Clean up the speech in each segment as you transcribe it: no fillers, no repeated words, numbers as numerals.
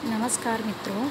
नमस्कार मित्रों,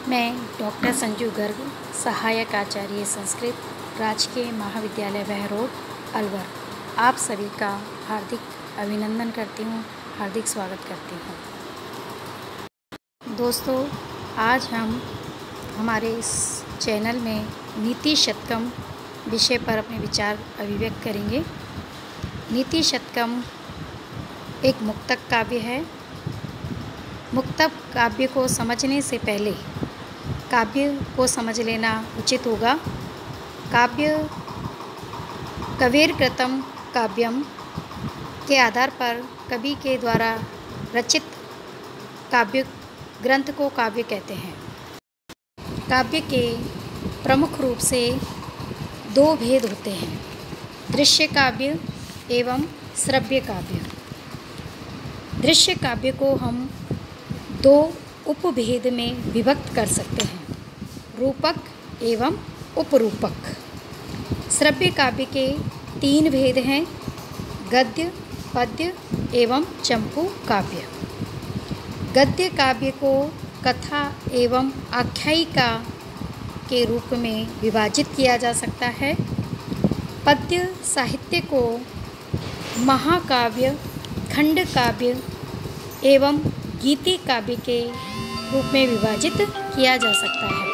मैं डॉक्टर संजू गर्ग, सहायक आचार्य संस्कृत, राजकीय महाविद्यालय बहरोड, अलवर, आप सभी का हार्दिक अभिनंदन करती हूँ, हार्दिक स्वागत करती हूँ। दोस्तों, आज हम हमारे इस चैनल में नीति शतकम विषय पर अपने विचार अभिव्यक्त करेंगे। नीति शतकम एक मुक्तक काव्य है। मुक्तक काव्य को समझने से पहले काव्य को समझ लेना उचित होगा। काव्य कवेरकृतं काव्यम के आधार पर कवि के द्वारा रचित काव्य ग्रंथ को काव्य कहते हैं। काव्य के प्रमुख रूप से दो भेद होते हैं, दृश्य काव्य एवं श्रव्य काव्य। दृश्य काव्य को हम दो उपभेद में विभक्त कर सकते हैं, रूपक एवं उपरूपक। श्रव्य काव्य के तीन भेद हैं, गद्य, पद्य एवं चंपू काव्य। गद्य काव्य को कथा एवं आख्यायिका के रूप में विभाजित किया जा सकता है। पद्य साहित्य को महाकाव्य, खंड काव्य एवं गीति काव्य के रूप में विभाजित किया जा सकता है।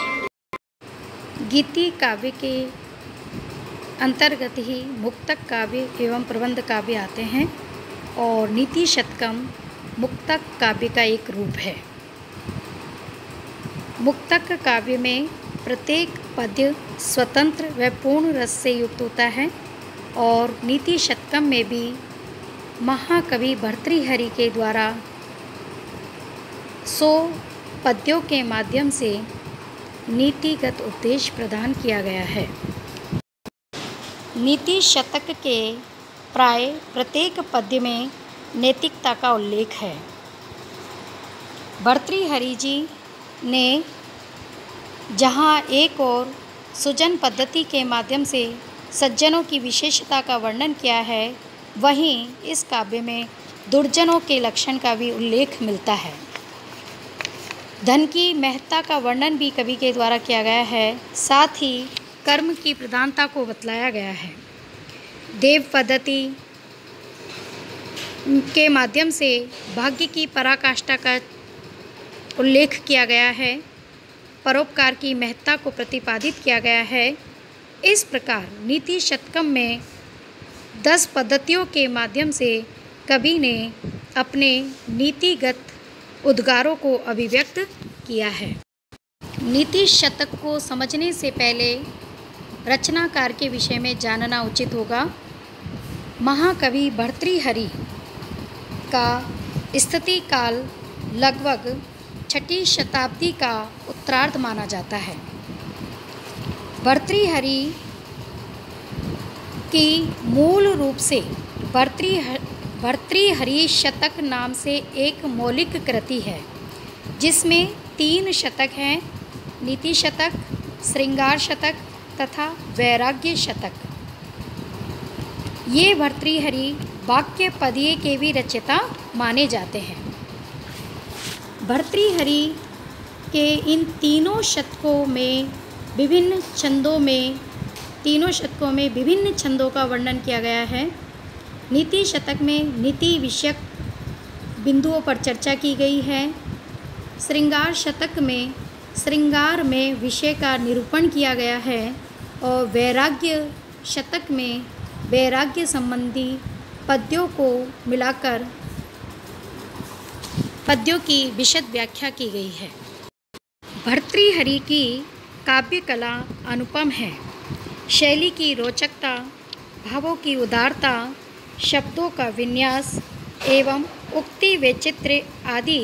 गीति काव्य के अंतर्गत ही मुक्तक काव्य एवं प्रबंध काव्य आते हैं और नीति शतकम मुक्तक काव्य का एक रूप है। मुक्तक काव्य में प्रत्येक पद्य स्वतंत्र व पूर्ण रस से युक्त होता है और नीति शतकम में भी महाकवि भर्तृहरि के द्वारा 100 पद्यों के माध्यम से नीतिगत उपदेश प्रदान किया गया है। नीति शतक के प्राय प्रत्येक पद्य में नैतिकता का उल्लेख है। भर्तृहरि जी ने जहाँ एक और सुजन पद्धति के माध्यम से सज्जनों की विशेषता का वर्णन किया है, वहीं इस काव्य में दुर्जनों के लक्षण का भी उल्लेख मिलता है। धन की महत्ता का वर्णन भी कवि के द्वारा किया गया है, साथ ही कर्म की प्रधानता को बतलाया गया है। देव पद्धति के माध्यम से भाग्य की पराकाष्ठा का उल्लेख किया गया है। परोपकार की महत्ता को प्रतिपादित किया गया है। इस प्रकार नीति शतकम में 10 पद्धतियों के माध्यम से कवि ने अपने नीतिगत उद्गारों को अभिव्यक्त किया है। नीति शतक को समझने से पहले रचनाकार के विषय में जानना उचित होगा। महाकवि भर्तृहरि का स्थिति काल लगभग 6ठी शताब्दी का उत्तरार्ध माना जाता है। भर्तृहरि की मूल रूप से भर्तृहरि शतक नाम से एक मौलिक कृति है, जिसमें 3 शतक हैं, नीति शतक, श्रृंगार शतक तथा वैराग्य शतक। ये भर्तृहरि वाक्य पद्य के भी रचयिता माने जाते हैं। भर्तृहरि के इन तीनों शतकों में विभिन्न छंदों का वर्णन किया गया है। नीति शतक में नीति विषयक बिंदुओं पर चर्चा की गई है। श्रृंगार शतक में श्रृंगार में विषय का निरूपण किया गया है और वैराग्य शतक में वैराग्य संबंधी पद्यों को मिलाकर पद्यों की विशद व्याख्या की गई है। भर्तृहरि की काव्य कला अनुपम है। शैली की रोचकता, भावों की उदारता, शब्दों का विन्यास एवं उक्ति वैचित्र्य आदि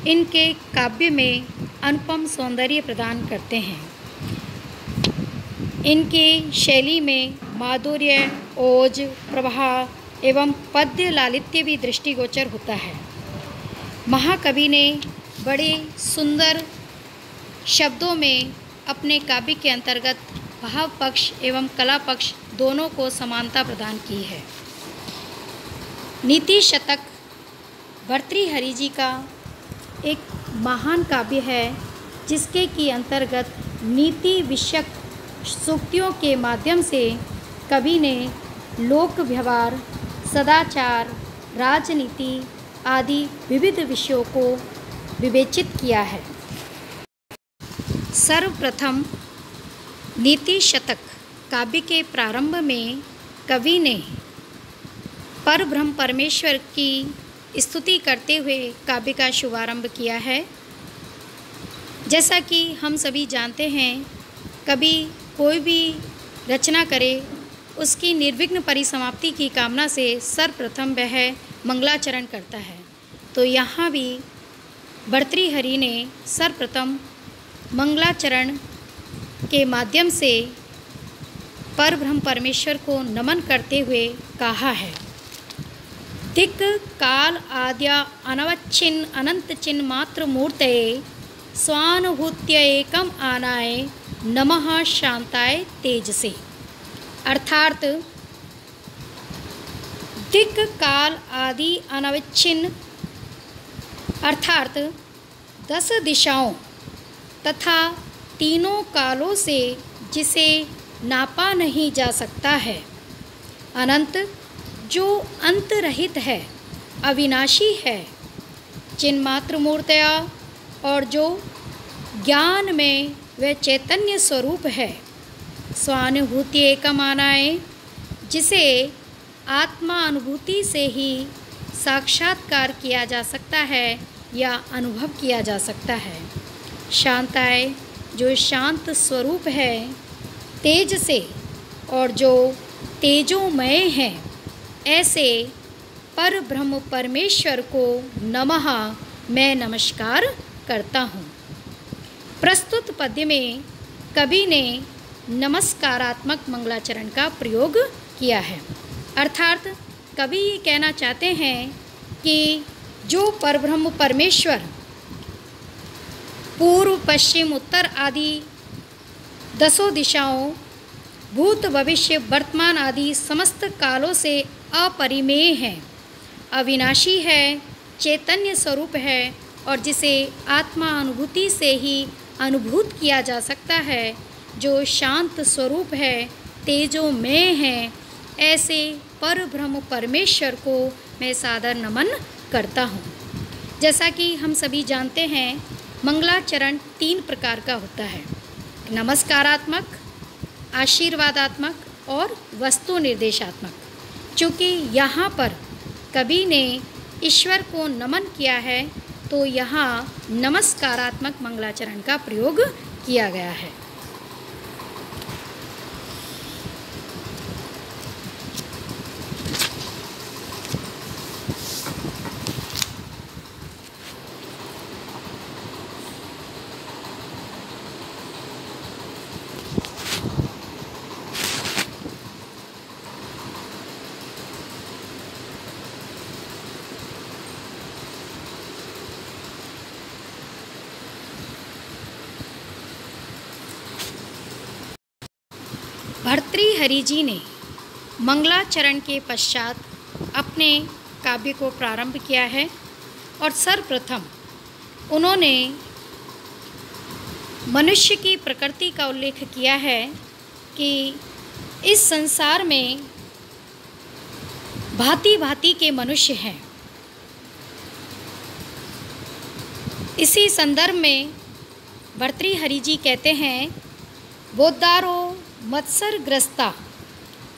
इनके काव्य में अनुपम सौंदर्य प्रदान करते हैं। इनके शैली में माधुर्य, ओज, प्रवाह एवं पद्य लालित्य भी दृष्टिगोचर होता है। महाकवि ने बड़े सुंदर शब्दों में अपने काव्य के अंतर्गत भाव पक्ष एवं कला पक्ष दोनों को समानता प्रदान की है। नीति शतक भर्तृहरि जी का एक महान काव्य है जिसके की अंतर्गत नीति विषयक सूक्तियों के माध्यम से कवि ने लोक व्यवहार, सदाचार, राजनीति आदि विविध विषयों को विवेचित किया है। सर्वप्रथम नीति शतक काव्य के प्रारंभ में कवि ने परब्रह्म परमेश्वर की स्तुति करते हुए काव्य का शुभारंभ किया है। जैसा कि हम सभी जानते हैं, कवि कोई भी रचना करे उसकी निर्विघ्न परिसमाप्ति की कामना से सर्वप्रथम वह मंगलाचरण करता है। तो यहाँ भी भर्तृहरि ने सर्वप्रथम मंगलाचरण के माध्यम से परब्रह्म परमेश्वर को नमन करते हुए कहा है। दिक् काल आद्या अनवच्छिन्न अनंत चिन्ह मात्र मूर्तये स्वानुभूत्य एकम आनाय नमः शांताय तेजसे। अर्थात दिक् काल आदि अनवच्छिन्न अर्थात 10 दिशाओं तथा तीनों कालों से जिसे नापा नहीं जा सकता है, अनंत जो अंत रहित है, अविनाशी है, चिन्मात्र मूर्तया और जो ज्ञान में वह चैतन्य स्वरूप है, स्वानुभूति एकम आनाय जिसे आत्मा अनुभूति से ही साक्षात्कार किया जा सकता है या अनुभव किया जा सकता है, शांताय जो शांत स्वरूप है, तेज से और जो तेजोमय है, ऐसे पर ब्रह्म परमेश्वर को नमः मैं नमस्कार करता हूँ। प्रस्तुत पद्य में कवि ने नमस्कारात्मक मंगलाचरण का प्रयोग किया है। अर्थात कवि ये कहना चाहते हैं कि जो परब्रह्म परमेश्वर पूर्व पश्चिम उत्तर आदि 10 दिशाओं, भूत भविष्य वर्तमान आदि समस्त कालों से अपरिमेय है, अविनाशी है, चैतन्य स्वरूप है और जिसे आत्मा अनुभूति से ही अनुभूत किया जा सकता है, जो शांत स्वरूप है, तेजोमय है, ऐसे पर ब्रह्म परमेश्वर को मैं सादर नमन करता हूँ। जैसा कि हम सभी जानते हैं, मंगलाचरण 3 प्रकार का होता है, नमस्कारात्मक, आशीर्वादात्मक और वस्तु निर्देशात्मक। चूँकि यहाँ पर कवि ने ईश्वर को नमन किया है तो यहाँ नमस्कारात्मक मंगलाचरण का प्रयोग किया गया है। भर्तृहरि जी ने मंगलाचरण के पश्चात अपने काव्य को प्रारंभ किया है और सर्वप्रथम उन्होंने मनुष्य की प्रकृति का उल्लेख किया है कि इस संसार में भांति भांति के मनुष्य हैं। इसी संदर्भ में भर्तृहरि जी कहते हैं, बोद्धारो मत्सरग्रस्ता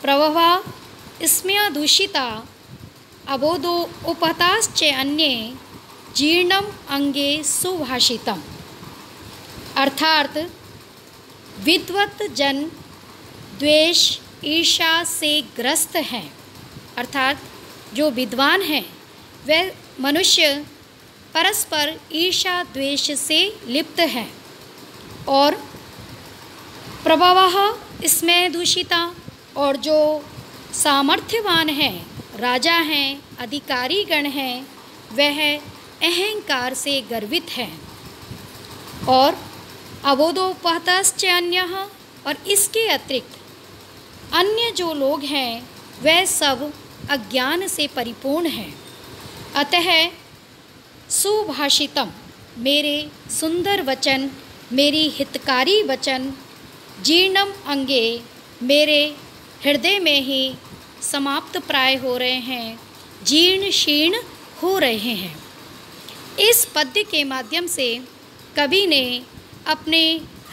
प्रभवा स्मया दूषिता अबोधो उपहताश्च अन्ये जीर्णम अंगे सुभाषितम। अर्थात विद्वत जन द्वेष ईर्ष्या से ग्रस्त हैं, अर्थात जो विद्वान हैं वह मनुष्य परस्पर ईर्ष्या द्वेष से लिप्त हैं और प्रभवः स्मय दूषिता और जो सामर्थ्यवान हैं, राजा हैं, अधिकारीगण हैं, वह अहंकार से गर्वित हैं और अबोधोपहतश्च अन्यः और इसके अतिरिक्त अन्य जो लोग हैं वह सब अज्ञान से परिपूर्ण हैं। अतः सुभाषितम मेरे सुंदर वचन, मेरी हितकारी वचन जीर्णम अंगे मेरे हृदय में ही समाप्त प्राय हो रहे हैं, जीर्ण शीर्ण हो रहे हैं। इस पद्य के माध्यम से कवि ने अपने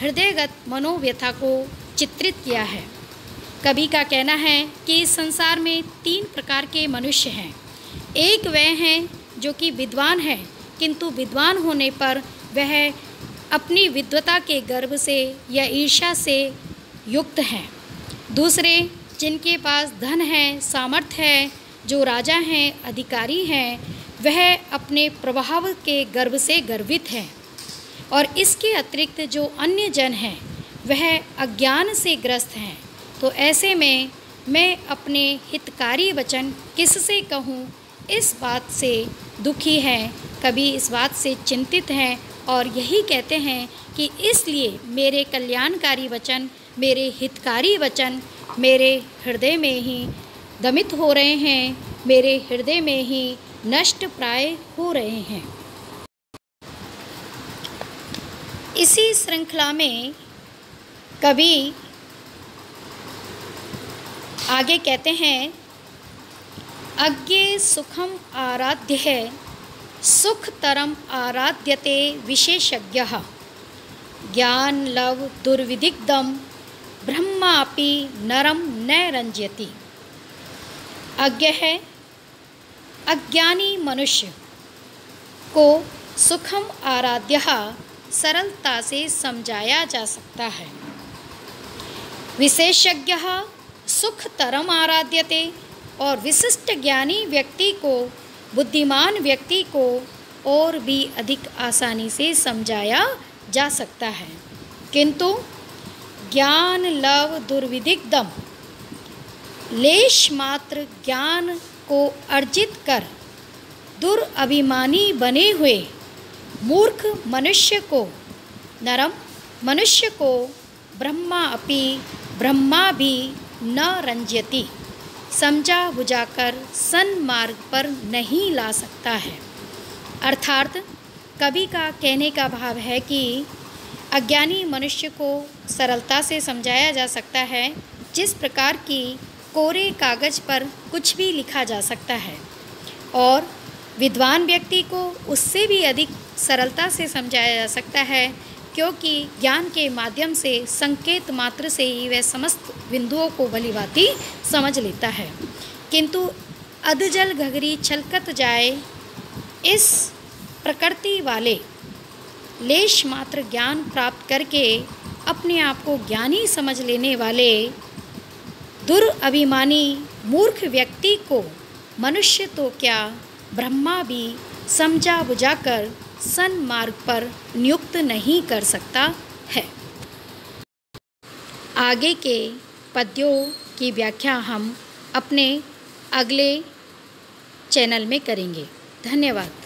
हृदयगत मनोव्यथा को चित्रित किया है। कवि का कहना है कि इस संसार में 3 प्रकार के मनुष्य हैं। एक वह हैं जो कि विद्वान हैं, किंतु विद्वान होने पर वह अपनी विद्वता के गर्व से या ईर्ष्या से युक्त हैं। दूसरे जिनके पास धन है, सामर्थ्य है, जो राजा हैं, अधिकारी हैं, वह अपने प्रभाव के गर्व से गर्वित हैं। और इसके अतिरिक्त जो अन्य जन हैं वह अज्ञान से ग्रस्त हैं। तो ऐसे में मैं अपने हितकारी वचन किससे कहूँ, इस बात से दुखी हैं, कभी इस बात से चिंतित हैं और यही कहते हैं कि इसलिए मेरे कल्याणकारी वचन, मेरे हितकारी वचन मेरे हृदय में ही दमित हो रहे हैं, मेरे हृदय में ही नष्ट प्राय हो रहे हैं। इसी श्रृंखला में कवि आगे कहते हैं, अज्ञे सुखम आराध्य है, सुखतरम आराध्यते विशेषज्ञः, ज्ञान लव दुर्विदिग्धम ब्रह्मापि नरम न रंजयति। अज्ञ है, अज्ञानी मनुष्य को सुखम आराध्य सरलता से समझाया जा सकता है। विशेषज्ञ सुखतरम आराध्यते, और विशिष्ट ज्ञानी व्यक्ति को, बुद्धिमान व्यक्ति को और भी अधिक आसानी से समझाया जा सकता है। किंतु ज्ञान लव दुर्विदिग्धम, लेश मात्र ज्ञान को अर्जित कर दुरभिमानी बने हुए मूर्ख मनुष्य को, नरम मनुष्य को ब्रह्मा भी न रंजयति, समझा बुझाकर सन्मार्ग पर नहीं ला सकता है। अर्थात कवि का कहने का भाव है कि अज्ञानी मनुष्य को सरलता से समझाया जा सकता है, जिस प्रकार की कोरे कागज़ पर कुछ भी लिखा जा सकता है, और विद्वान व्यक्ति को उससे भी अधिक सरलता से समझाया जा सकता है, क्योंकि ज्ञान के माध्यम से संकेत मात्र से ही वह समस्त बिंदुओं को भलीभांति समझ लेता है। किंतु अधजल घघरी छलकत जाए, इस प्रकृति वाले लेश मात्र ज्ञान प्राप्त करके अपने आप को ज्ञानी समझ लेने वाले दुरभिमानी मूर्ख व्यक्ति को मनुष्य तो क्या, ब्रह्मा भी समझा बुझाकर सन्मार्ग पर नियुक्त नहीं कर सकता है। आगे के पद्यों की व्याख्या हम अपने अगले चैनल में करेंगे। धन्यवाद।